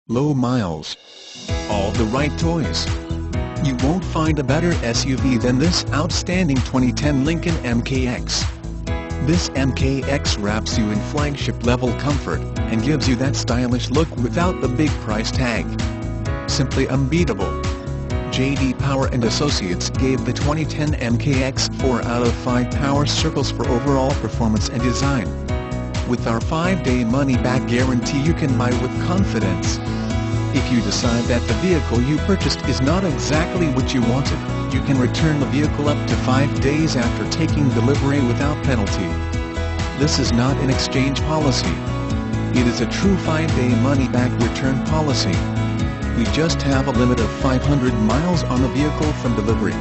low miles, all the right toys. You won't find a better SUV than this outstanding 2010 Lincoln MKX. This MKX wraps you in flagship-level comfort, and gives you that stylish look without the big price tag. Simply unbeatable. J.D. Power and Associates gave the 2010 MKX 4 out of 5 power circles for overall performance and design. With our 5-day money-back guarantee, you can buy with confidence. If you decide that the vehicle you purchased is not exactly what you wanted, you can return the vehicle up to 5 days after taking delivery without penalty. This is not an exchange policy. It is a true 5-day money-back return policy. We just have a limit of 500 miles on the vehicle from delivery.